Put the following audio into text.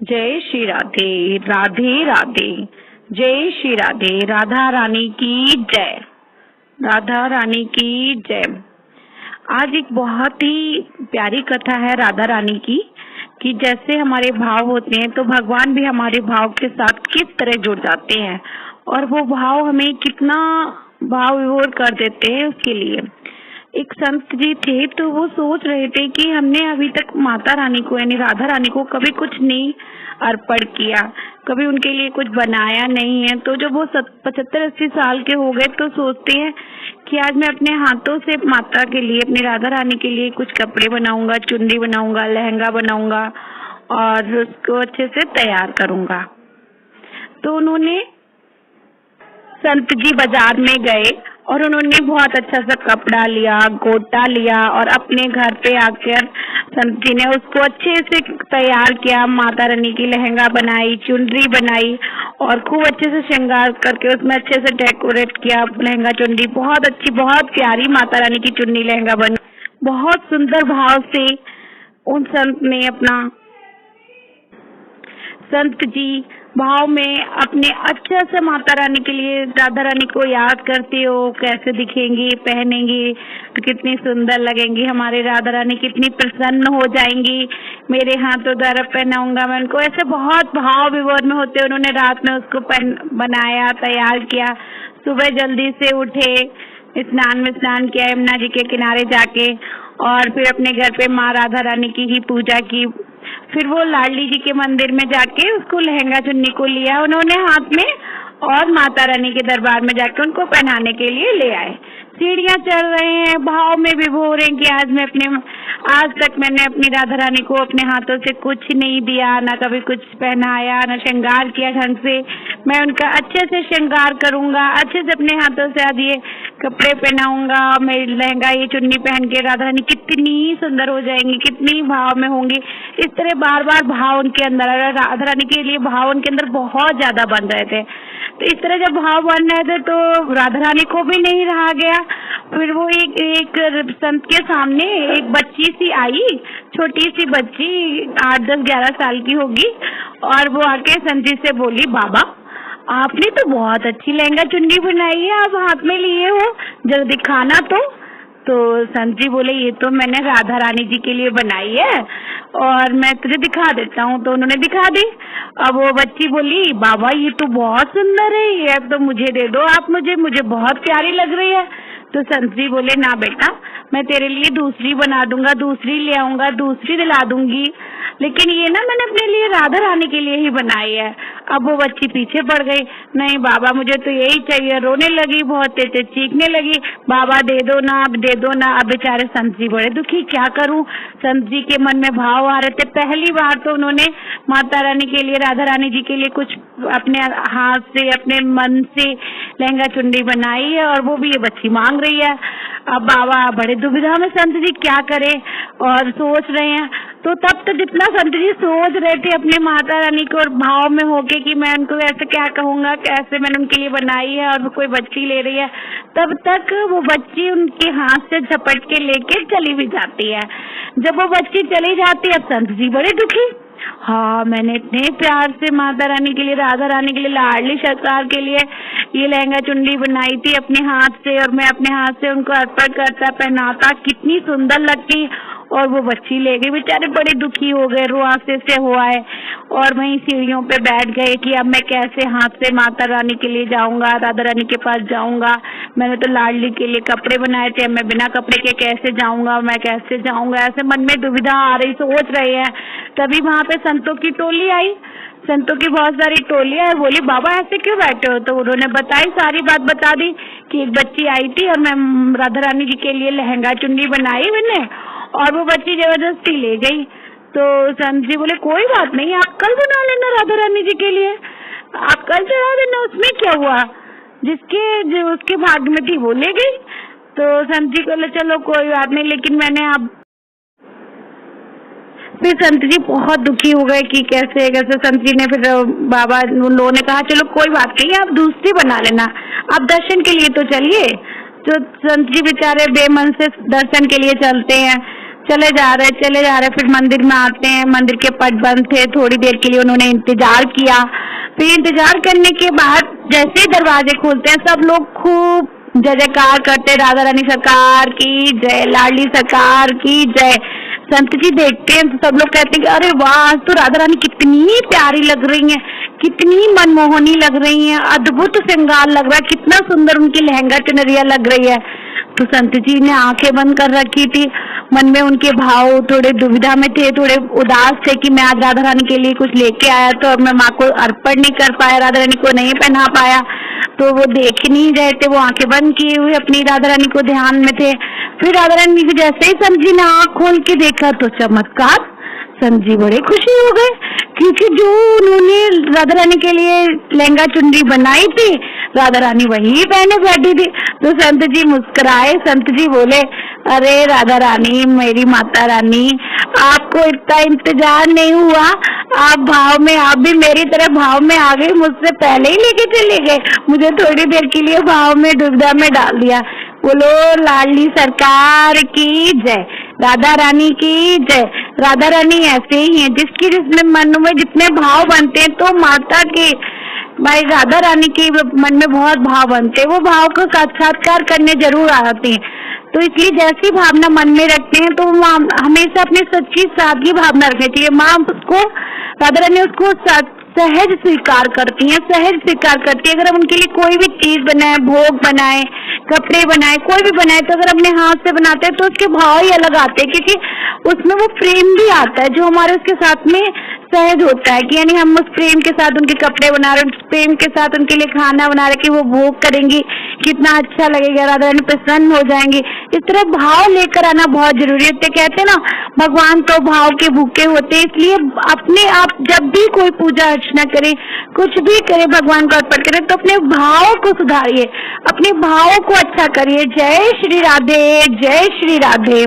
जय श्री राधे, राधे राधे। जय श्री राधे, राधा रानी की जय, राधा रानी की जय। आज एक बहुत ही प्यारी कथा है राधा रानी की, कि जैसे हमारे भाव होते हैं तो भगवान भी हमारे भाव के साथ किस तरह जुड़ जाते हैं और वो भाव हमें कितना भाव विभोर कर देते हैं। उसके लिए एक संत जी थे, तो वो सोच रहे थे कि हमने अभी तक माता रानी को यानी राधा रानी को कभी कुछ नहीं अर्पण किया, कभी उनके लिए कुछ बनाया नहीं है। तो जब वो 75-80 साल के हो गए तो सोचते हैं कि आज मैं अपने हाथों से माता के लिए, अपनी राधा रानी के लिए कुछ कपड़े बनाऊंगा, चुन्नी बनाऊंगा, लहंगा बनाऊंगा और उसको अच्छे से तैयार करूंगा। तो उन्होंने संत जी बाजार में गए और उन्होंने बहुत अच्छा सा कपड़ा लिया, गोटा लिया और अपने घर पे आकर संत जी ने उसको अच्छे से तैयार किया। माता रानी की लहंगा बनाई, चुनरी बनाई और खूब अच्छे से श्रृंगार करके उसमें अच्छे से डेकोरेट किया। लहंगा चुनरी बहुत अच्छी, बहुत प्यारी माता रानी की चुन्नी लहंगा बनी। बहुत सुंदर भाव से उन संत ने संत जी भाव में अपने अच्छा से माता रानी के लिए, राधा रानी को याद करते हो, कैसे दिखेंगी, पहनेंगी तो कितनी सुंदर लगेंगी, हमारे राधा रानी कितनी प्रसन्न हो जाएंगी, मेरे हाथों द्वारा पहनाऊंगा मैं उनको। ऐसे बहुत भाव विभोर में होते। उन्होंने रात में उसको बनाया, तैयार किया। सुबह जल्दी से उठे, स्नान किया यमुना जी के किनारे जाके और फिर अपने घर पे माँ राधा रानी की ही पूजा की। फिर वो लाडली जी के मंदिर में जाके उसको लहंगा चुन्नी को लिया उन्होंने हाथ में और माता रानी के दरबार में जाके उनको पहनाने के लिए ले आए। सीढ़ियाँ चढ़ रहे हैं, भाव में विभोर हैं कि आज तक मैंने अपनी राधा रानी को अपने हाथों से कुछ नहीं दिया, ना कभी कुछ पहनाया, ना श्रृंगार किया ढंग से। मैं उनका अच्छे से श्रृंगार करूंगा, अच्छे से अपने हाथों से आज ये कपड़े पहनाऊंगा, मैं लहंगा ये चुन्नी पहन के राधा रानी कितनी सुंदर हो जाएंगी, कितनी भाव में होंगी। इस तरह बार बार भाव उनके अंदर, राधा रानी के लिए भाव उनके अंदर बहुत ज्यादा बन रहे थे। तो इस तरह जब भाव बन रहे थे तो राधा रानी को भी नहीं रहा गया। फिर वो एक संत के सामने एक बच्ची सी आई, छोटी सी बच्ची 8-10-11 साल की होगी और वो आके संत जी से बोली, बाबा आपने तो बहुत अच्छी लहंगा चुन्नी बनाई है, आप हाथ में लिए हो, जरा दिखाना तो संत जी बोले, ये तो मैंने राधा रानी जी के लिए बनाई है और मैं तुझे दिखा देता हूँ। तो उन्होंने दिखा दी। अब वो बच्ची बोली, बाबा ये तो बहुत सुंदर है, ये तो मुझे दे दो आप, मुझे बहुत प्यारी लग रही है। तो संत जी बोले, ना बेटा मैं तेरे लिए दूसरी बना दूंगा, दूसरी ले आऊंगा, दूसरी दिला दूंगी, लेकिन ये ना मैंने अपने लिए राधा रानी के लिए ही बनाई है। अब वो बच्ची पीछे पड़ गई, नहीं बाबा मुझे तो यही चाहिए, रोने लगी, बहुत तेज चीखने लगी, बाबा दे दो ना, अब दे दो ना। अब बेचारे संत जी बड़े दुखी, क्या करूं। संत जी के मन में भाव आ रहे थे। पहली बार तो उन्होंने माता रानी के लिए, राधा रानी जी के लिए कुछ अपने हाथ से, अपने मन से लहंगा चुन्नी बनाई है और वो भी ये बच्ची मांग रही है। अब बाबा बड़े दुविधा में संत जी क्या करे और सोच रहे हैं। तो तब तो जितना संत जी सोच रहे थे अपने माता रानी को और भाव में होके कि मैं उनको ऐसे क्या कहूंगा, कैसे मैंने उनके लिए बनाई है और कोई बच्ची ले रही है, तब तक वो बच्ची उनके हाथ से झपट के लेके चली भी जाती है। जब वो बच्ची चली जाती है, अब संत जी बड़े दुखी, हाँ मैंने इतने प्यार से माता रानी के लिए, राधा रानी के लिए, लाडली सरकार के लिए ये लहंगा चुन्नी बनाई थी अपने हाथ से और मैं अपने हाथ से उनको अर्पण करता, पहनाता, कितनी सुंदर लगती, और वो बच्ची ले गई। बेचारे बड़े दुखी हो गए, रुआसे से हो आए और वहीं सीढ़ियों पे बैठ गए कि अब मैं कैसे हाथ से माता रानी के लिए जाऊंगा, राधा रानी के पास जाऊंगा, मैंने तो लाडली के लिए कपड़े बनाए थे, मैं बिना कपड़े के कैसे जाऊंगा, मैं कैसे जाऊंगा, ऐसे मन में दुविधा आ रही, सोच रहे हैं। तभी वहां पे संतों की टोली आई, संतों की बहुत सारी टोलियां है। बोली, बाबा ऐसे क्यों बैठे हो? तो उन्होंने बताई, सारी बात बता दी कि एक बच्ची आई थी और मैं राधा रानी जी के लिए लहंगा चुन्नी बनाई मैंने और वो बच्ची जबरदस्ती ले गई। तो संत जी बोले, कोई बात नहीं, आप कल बना लेना राधा रानी जी के लिए, आप कल चढ़ा देना, उसमें क्या हुआ, जो उसके भाग्य में थी वो ले गई। तो संत जी बोले, चलो कोई बात नहीं, लेकिन मैंने आप फिर संत जी बहुत दुखी हो गए कि कैसे कैसे। संत जी ने फिर बाबा लोगों ने कहा, चलो कोई बात नहीं, आप दूसरी बना लेना, आप दर्शन के लिए तो चलिए। तो संत जी बेचारे बेमन से दर्शन के लिए चलते हैं। चले जा रहे, फिर मंदिर में आते हैं। मंदिर के पट बंद थे, थोड़ी देर के लिए उन्होंने इंतजार किया। फिर इंतजार करने के बाद जैसे ही दरवाजे खोलते हैं, सब लोग खूब जय जयकार करते, राधा रानी सरकार की जय, लाडली सरकार की जय। संत जी देखते हैं तो सब लोग कहते हैं कि अरे वाह, तो राधा रानी कितनी प्यारी लग रही हैं, कितनी मनमोहनी लग रही हैं, अद्भुत श्रृंगार लग रहा है, कितना सुंदर उनकी लहंगा चुनरिया लग रही है। तो संत जी ने आंखें बंद कर रखी थी। मन में उनके भाव थोड़े दुविधा में थे, थोड़े उदास थे कि मैं आज राधा रानी के लिए कुछ लेके आया तो अब मैं माँ को अर्पण नहीं कर पाया, राधा रानी को नहीं पहना पाया। तो वो देख नहीं रहे थे, वो आंखें बंद किए हुए अपनी राधा रानी को ध्यान में थे। फिर राधा रानी को जैसे ही संत जी ने आँख खोल के देखा तो चमत्कार, संत जी बड़े खुशी हो गए, क्योंकि जो उन्होंने राधा रानी के लिए लहंगा चुनरी बनाई थी, राधा रानी वही पहने बैठी थी। तो संत जी मुस्कुराए, संत जी बोले, अरे राधा रानी, मेरी माता रानी, आपको इतना इंतजार नहीं हुआ, आप भाव में, आप भी मेरी तरह भाव में आ गई, मुझसे पहले ही लेके चले गए, मुझे थोड़ी देर के लिए भाव में दुविधा में डाल दिया। बोलो लाडली सरकार की जय, राधा रानी की जय। राधा रानी ऐसे ही है, जिसकी जिसमें मन में जितने भाव बनते हैं, तो माता के भाई राधा रानी के मन में बहुत भाव बनते हैं, वो भाव को साक्षात्कार करने जरूर आते हैं। तो इसलिए जैसी भावना मन में रखते हैं तो हमेशा अपनी सच्ची सादगी भावना रखनी चाहिए। माँ उसको, राधा रानी उसको सहज स्वीकार करती हैं, सहज स्वीकार करती है। अगर हम उनके लिए कोई भी चीज बनाए, भोग बनाए, कपड़े बनाए, कोई भी बनाए, तो अगर अपने हाथ से बनाते हैं तो उसके भाव ही अलग आते हैं, क्योंकि उसमें वो प्रेम भी आता है जो हमारे उसके साथ में सहज होता है कि यानी हम उस प्रेम के साथ उनके कपड़े बना रहे, उस प्रेम के साथ उनके लिए खाना बना रहे कि वो भोग करेंगी, कितना अच्छा लगेगा, राधा रानी प्रसन्न हो जाएंगे। इस तरह भाव लेकर आना बहुत जरूरी है। कहते हैं ना, भगवान तो भाव के भूखे होते हैं। इसलिए अपने आप जब भी कोई पूजा अर्चना करे, कुछ भी करे, भगवान को अर्पण करे, तो अपने भाव को सुधारिए, अपने भाव को अच्छा करिए। जय श्री राधे, जय श्री राधे।